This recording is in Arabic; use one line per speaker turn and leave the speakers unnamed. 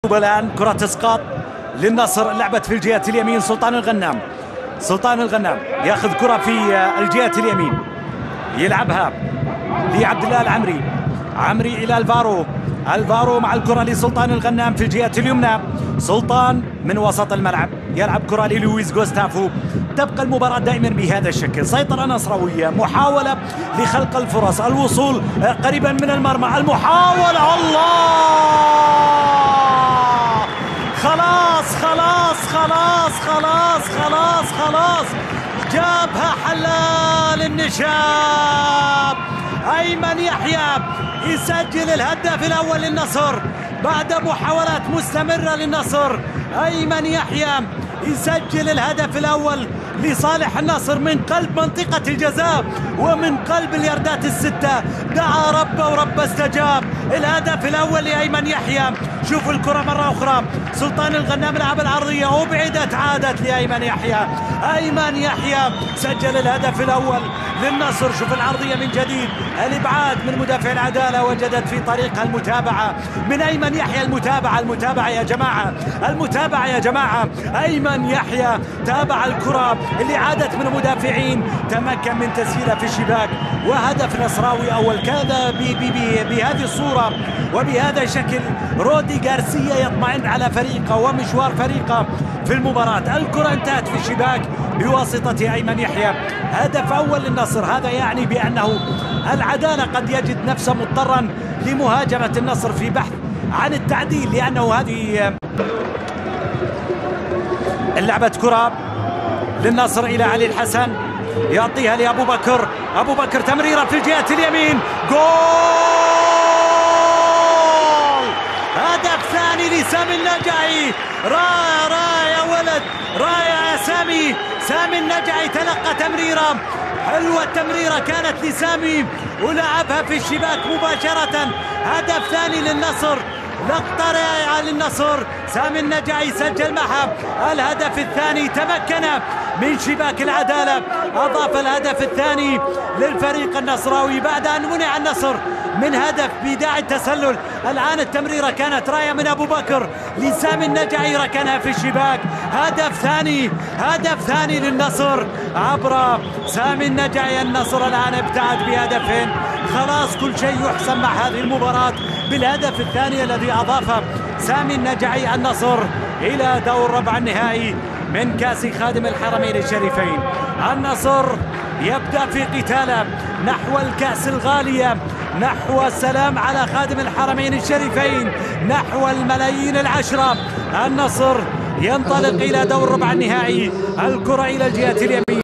الآن كرة اسقاط للنصر، لعبت في الجهة اليمين. سلطان الغنام ياخذ كرة في الجهة اليمين، يلعبها لعبد الله العمري إلى الفارو مع الكرة لسلطان الغنام في الجهة اليمنى. سلطان من وسط الملعب يلعب كرة للويس جوستافو. تبقى المباراة دائما بهذا الشكل، سيطرة نصراوية، محاولة لخلق الفرص، الوصول قريبا من المرمى، المحاولة، الله! خلاص جابها حلال النشاب. أيمن يحيى يسجل الهدف الأول للنصر بعد محاولات مستمرة للنصر. أيمن يحيى يسجل الهدف الأول لصالح النصر من قلب منطقة الجزاء ومن قلب اليردات الستة. دعا ربه ورب استجاب. الهدف الأول لأيمن يحيى. شوفوا الكرة مرة أخرى، سلطان الغنام لعب العرضية وبعدت، عادت لأيمن يحيى. أيمن يحيى سجل الهدف الأول للنصر. شوف العرضية من جديد، الإبعاد من مدافع العدالة، وجدت في طريقها المتابعة من أيمن يحيى. المتابعة يا جماعة. أيمن يحيى تابع الكرة اللي عادت من المدافعين، تمكن من تسجيلها في الشباك، وهدف نصراوي أول. كان بهذه الصورة وبهذا الشكل رودي غارسيا يطمئن على فريقه ومشوار فريقه في المباراة. الكرة انتهت في الشباك بواسطة أيمن يحيى. هدف أول للنصر. هذا يعني بأنه العدالة قد يجد نفسه مضطرا لمهاجمة النصر في بحث عن التعديل، لأنه هذه لعبة كرة للنصر إلى علي الحسن، يعطيها لأبو بكر، تمريرة في الجهة اليمين، جول! هدف ثاني لسامي النجعي. رائع يا ولد، رائع يا سامي النجعي تلقى تمريرة حلوة. التمريرة كانت لسامي ولعبها في الشباك مباشرة. هدف ثاني للنصر، لقطة رائعة للنصر. سامي النجعي سجل معها الهدف الثاني، تمكن من شباك العدالة، أضاف الهدف الثاني للفريق النصراوي بعد أن منع النصر من هدف بداعي التسلل. الآن التمريرة كانت راية من أبو بكر لسامي النجعي، ركنها في الشباك. هدف ثاني للنصر عبر سامي النجعي. النصر الآن ابتعد بهدفين، خلاص كل شيء يحسم مع هذه المباراة بالهدف الثاني الذي أضافه سامي النجعي النصر إلى دور ربع النهائي من كأس خادم الحرمين الشريفين. النصر يبدأ في قتاله نحو الكأس الغالية، نحو السلام على خادم الحرمين الشريفين، نحو الملايين العشرة. النصر ينطلق إلى دور ربع النهائي. الكرة إلى الجهة اليمين.